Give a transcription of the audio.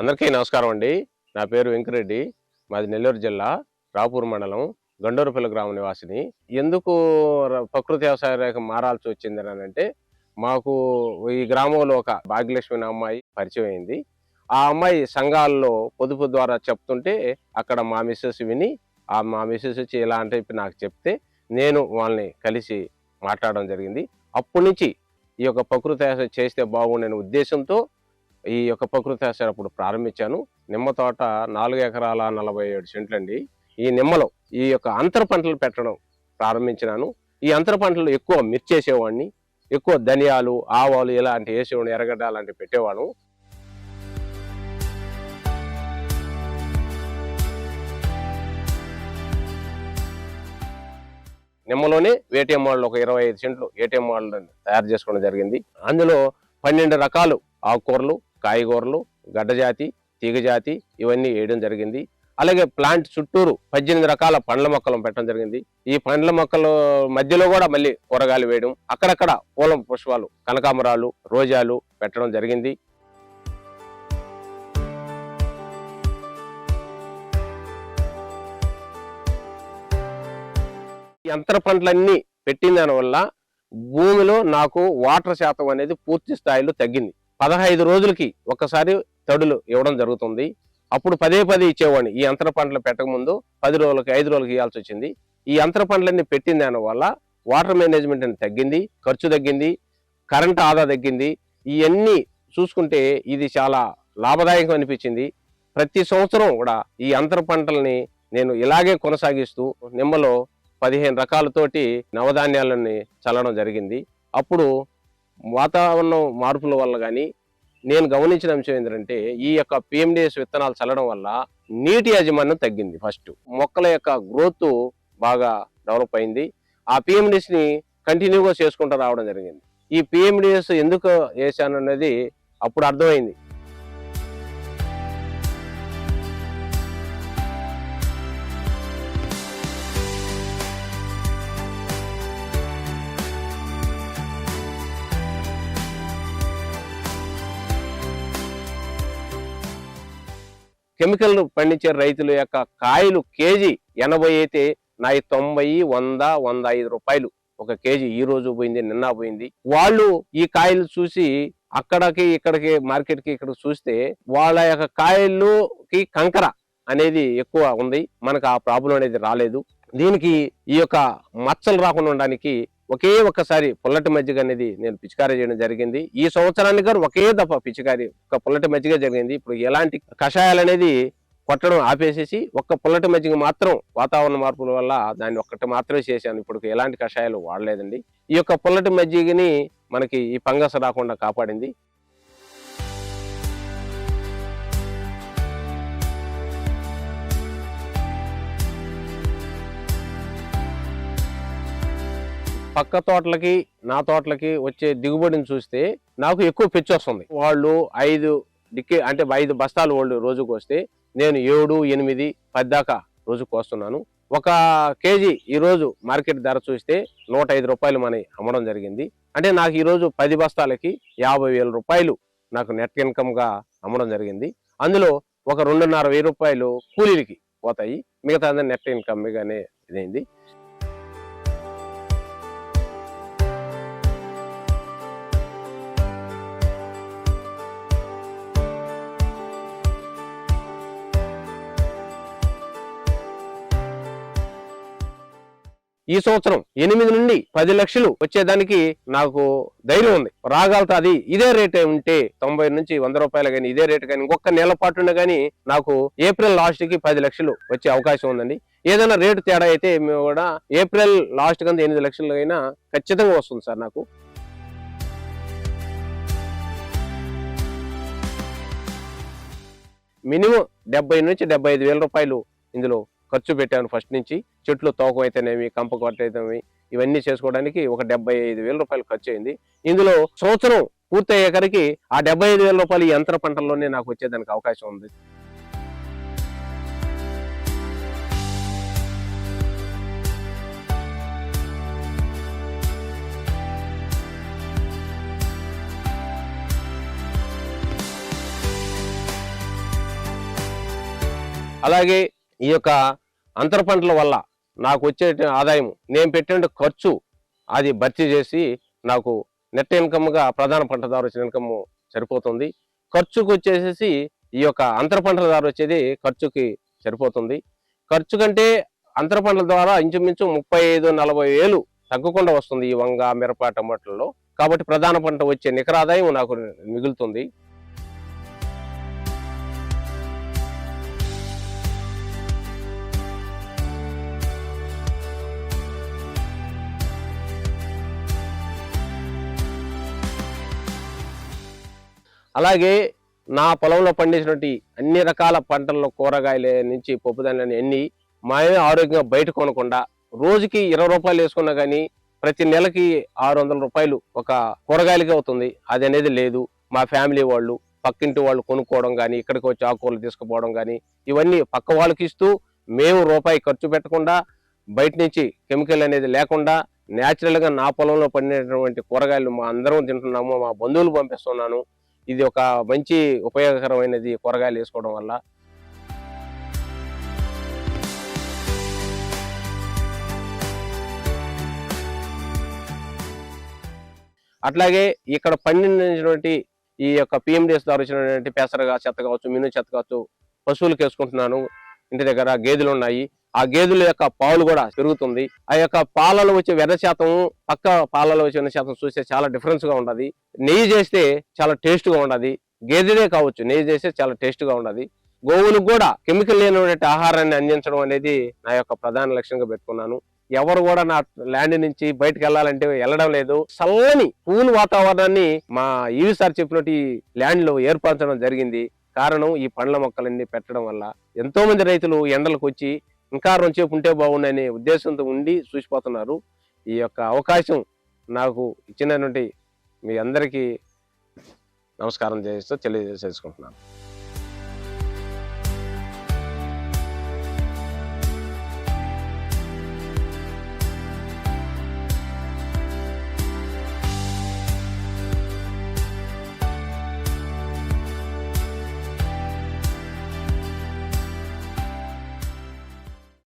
అందరికీ నమస్కారం అండి. నా పేరు వెంకరెడ్డి. మాది నెల్లూరు జిల్లా రాపూర్ మండలం గండూరుపల్లి గ్రామ నివాసిని. ఎందుకు ప్రకృతి వ్యవసాయ రేఖ మారాల్సి వచ్చింది అంటే, మాకు ఈ గ్రామంలో ఒక భాగ్యలక్ష్మి అనే అమ్మాయి పరిచయం అయింది. ఆ అమ్మాయి సంఘాల్లో పొదుపు ద్వారా చెప్తుంటే అక్కడ మా మిస్సెస్ విని మా మిస్సెస్ వచ్చి ఇలా అంటే నాకు చెప్తే నేను వాళ్ళని కలిసి మాట్లాడడం జరిగింది. అప్పటి నుంచి ఈ యొక్క ప్రకృతి వ్యవసాయం చేస్తే బాగుండనే ఉద్దేశంతో ఈ యొక్క ప్రకృతి వ్యవసాయం అప్పుడు ప్రారంభించాను. నిమ్మ తోట 4 ఎకరాల 47 సెంట్లు అండి. ఈ నిమ్మలో ఈ యొక్క అంతర పంటలు పెట్టడం ప్రారంభించినాను. ఈ అంతర పంటలు ఎక్కువ మిర్చి వేసేవాడిని, ఎక్కువ ధనియాలు, ఆవాలు ఇలాంటి వేసేవాడిని, ఎర్రగడ్డ అలాంటివి పెట్టేవాడు. నిమ్మలోనే ఏటీఎం వాళ్ళు ఒక 25 సెంట్లు ఏటీఎం వాళ్ళు తయారు చేసుకోవడం జరిగింది. అందులో 12 రకాలు ఆకుకూరలు, కాయగూరలు, గడ్డజాతి, తీగజాతి ఇవన్నీ వేయడం జరిగింది. అలాగే ప్లాంట్ చుట్టూరు 18 రకాల పండ్ల మొక్కలను పెట్టడం జరిగింది. ఈ పండ్ల మొక్కల మధ్యలో కూడా మళ్ళీ కూరగాయలు వేయడం, అక్కడక్కడ పూల పుష్పాలు, కనకాంబరాలు, రోజాలు పెట్టడం జరిగింది. ఈ అంతర పంటలన్నీ పెట్టిన దానివల్ల భూమిలో నాకు వాటర్ శాతం అనేది పూర్తి స్థాయిలో తగ్గింది. 15 రోజులకి ఒకసారి తడులు ఇవ్వడం జరుగుతుంది. అప్పుడు పదే ఇచ్చేవాడిని. ఈ అంతర పంటలు పెట్టకముందు 10 రోజులకి 5 రోజులకి ఇవ్వాల్సి వచ్చింది. ఈ అంతర పంటలన్నీ పెట్టిన దానివల్ల వాటర్ మేనేజ్మెంట్ అని తగ్గింది, ఖర్చు తగ్గింది, కరెంట్ ఆదా తగ్గింది. ఇవన్నీ చూసుకుంటే ఇది చాలా లాభదాయకం అనిపించింది. ప్రతి సంవత్సరం కూడా ఈ అంతర పంటల్ని నేను ఇలాగే కొనసాగిస్తూ నిమ్మలో 15 రకాలతోటి నవధాన్యాలని చల్లడం జరిగింది. అప్పుడు వాతావరణం మార్పుల వల్ల కానీ నేను గమనించిన అంశం ఏంటంటే, ఈ యొక్క పిఎండిఎస్ విత్తనాలు చల్లడం వల్ల నీటి యాజమాన్యం తగ్గింది. ఫస్ట్ మొక్కల యొక్క గ్రోత్ బాగా డెవలప్ అయింది. ఆ పిఎండిఎస్ని కంటిన్యూగా చేసుకుంటూ రావడం జరిగింది. ఈ పిఎండిఎస్ ఎందుకు వేసాను అనేది అప్పుడు అర్థమైంది. కెమికల్ పండించే రైతుల యొక్క కాయలు కేజీ 80 అయితే నాయి 90, 100, 105 రూపాయలు ఒక కేజీ. ఈ రోజు పోయింది, నిన్న పోయింది. వాళ్ళు ఈ కాయలు చూసి అక్కడికి ఇక్కడికి మార్కెట్కి ఇక్కడ చూస్తే వాళ్ళ యొక్క కాయల్లోకి కంకర అనేది ఎక్కువ ఉంది. మనకు ఆ ప్రాబ్లం అనేది రాలేదు. దీనికి ఈ యొక్క మచ్చలు రాకుండా ఉండడానికి ఒకే ఒక్కసారి పుల్లటి మజ్జిగ అనేది నేను పిచికారీ చేయడం జరిగింది. ఈ సంవత్సరానికి గారు ఒకే దఫా పిచికారీ ఒక పుల్లటి మజ్జిగ జరిగింది. ఇప్పుడు ఎలాంటి కషాయాలు అనేది కొట్టడం ఆపేసేసి ఒక్క పుల్లటి మజ్జిగ మాత్రం వాతావరణ మార్పుల వల్ల దాన్ని ఒక్కటి మాత్రమే చేశాను. ఇప్పుడు ఎలాంటి కషాయాలు వాడలేదండి. ఈ యొక్క పుల్లటి మజ్జిగని మనకి ఈ ఫంగస్ రాకుండా కాపాడింది. పక్క తోటలకి నా తోటలకి వచ్చే దిగుబడిని చూస్తే నాకు ఎక్కువ పిచ్చి వస్తుంది. వాళ్ళు 5 బస్తాలు వాళ్ళు రోజుకు వస్తే నేను 7, 8, 10 దాకా రోజుకు వస్తున్నాను. ఒక కేజీ ఈరోజు మార్కెట్ ధర చూస్తే 105 రూపాయలు మనకి అమ్మడం జరిగింది. అంటే నాకు ఈరోజు 10 బస్తాలకి 50,000 రూపాయలు నాకు నెట్ ఇన్కమ్గా అమ్మడం జరిగింది. అందులో ఒక 2,500 రూపాయలు కూలీలకి పోతాయి, మిగతా నెట్ ఇన్కమ్గానే ఇదైంది. ఈ సంవత్సరం 8 నుండి 10 లక్షలు వచ్చేదానికి నాకు ధైర్యం ఉంది, రాగలుగుతుంది. ఇదే రేట్ ఉంటే 90 నుంచి 100 రూపాయలు కానీ ఇదే రేటు కానీ ఇంకొక నెల పాటు కానీ నాకు ఏప్రిల్ లాస్ట్ కి 10 లక్షలు వచ్చే అవకాశం ఉందండి. ఏదైనా రేటు తేడా అయితే మేము కూడా ఏప్రిల్ లాస్ట్ కంటే 8 లక్షలు అయినా ఖచ్చితంగా వస్తుంది సార్ నాకు. మినిమం 70 నుంచి 75 వేల రూపాయలు ఇందులో ఖర్చు పెట్టాను ఫస్ట్ నుంచి. చెట్లు తోకం అయితేనేమి, కంప కొట్టయితేనేమి ఇవన్నీ చేసుకోవడానికి ఒక 75 వేల రూపాయలు ఖర్చు అయింది. ఇందులో సంవత్సరం పూర్తి అయ్యేకరికి ఆ 75 వేల రూపాయలు ఈ యంత్ర పంటల్లోనే నాకు వచ్చేదానికి అవకాశం ఉంది. అలాగే ఈ యొక్క అంతర పంటల వల్ల నాకు వచ్చే ఆదాయం, నేను పెట్టిన ఖర్చు అది భర్తీ చేసి నాకు నెట్ ఇన్కమ్గా ప్రధాన పంటదారు వచ్చిన ఇన్కమ్ సరిపోతుంది. ఖర్చుకు వచ్చేసేసి ఈ యొక్క అంతర పంటల ద్వారా వచ్చేది ఖర్చుకి సరిపోతుంది. ఖర్చు కంటే అంతర పంటల ద్వారా ఇంచుమించు 35-40 వేలు తగ్గకుండా వస్తుంది ఈ వంగ, మిరప, టమాటాలలో. కాబట్టి ప్రధాన పంట వచ్చే నికర ఆదాయం నాకు మిగులుతుంది. అలాగే నా పొలంలో పండించినటువంటి అన్ని రకాల పంటల్లో కూరగాయల నుంచి పప్పుదానులని ఎన్ని మేమే ఆరోగ్యంగా బయట కొనకుండా రోజుకి 20 రూపాయలు వేసుకున్నా కానీ ప్రతి నెలకి 600 రూపాయలు ఒక కూరగాయలకి అవుతుంది. అది అనేది లేదు. మా ఫ్యామిలీ వాళ్ళు, పక్కింటి వాళ్ళు కొనుక్కోవడం కానీ, ఇక్కడికి వచ్చి ఆకుకూరలు తీసుకుపోవడం కానీ ఇవన్నీ పక్క వాళ్ళకి ఇస్తూ మేము రూపాయి ఖర్చు పెట్టకుండా, బయట నుంచి కెమికల్ అనేది లేకుండా న్యాచురల్గా నా పొలంలో పండినటువంటి కూరగాయలు మా అందరం తింటున్నాము. మా బంధువులు పంపిస్తున్నాను. ఇది ఒక మంచి ఉపయోగకరమైనది కూరగాయలు వేసుకోవడం వల్ల. అట్లాగే ఇక్కడ పండించినటువంటి ఈ యొక్క పిఎండిఎస్ ద్వారా వచ్చినటువంటి పెసరగా చెత్త కావచ్చు, మిను చెత్త కావచ్చు పశువులకు వేసుకుంటున్నాను. ఇంటి దగ్గర గేదెలు ఉన్నాయి. ఆ గేదెల యొక్క పాలు కూడా పెరుగుతుంది. ఆ యొక్క పాలలో వచ్చే వెన్న శాతం పక్క పాలలో వచ్చే వెన్న శాతం చూస్తే చాలా డిఫరెన్స్ గా ఉండదు. నెయ్యి చేస్తే చాలా టేస్ట్ గా ఉండదు. గేదెలే కావచ్చు, నెయ్యి చేస్తే చాలా టేస్ట్ గా ఉండదు. గోవులకు కూడా కెమికల్ లేనటువంటి ఆహారాన్ని అందించడం అనేది నా యొక్క ప్రధాన లక్ష్యంగా పెట్టుకున్నాను. ఎవరు కూడా నా ల్యాండ్ నుంచి బయటకు వెళ్ళాలంటే వెళ్ళడం లేదు. చల్లని కూల్ వాతావరణాన్ని మా ఈవి సార్ చెప్పినట్టు ఈ ల్యాండ్ లో ఏర్పరచడం జరిగింది. కారణం ఈ పండ్ల మొక్కలన్నీ పెట్టడం వల్ల ఎంతో మంది రైతులు ఎండలకు వచ్చి ఇంకా రొంచేపు ఉంటే బాగుండనే ఉద్దేశంతో ఉండి చూసిపోతున్నారు. ఈ యొక్క అవకాశం నాకు ఇచ్చినటువంటి మీ అందరికీ నమస్కారం చేస్తూ తెలియజేసుకుంటున్నాను.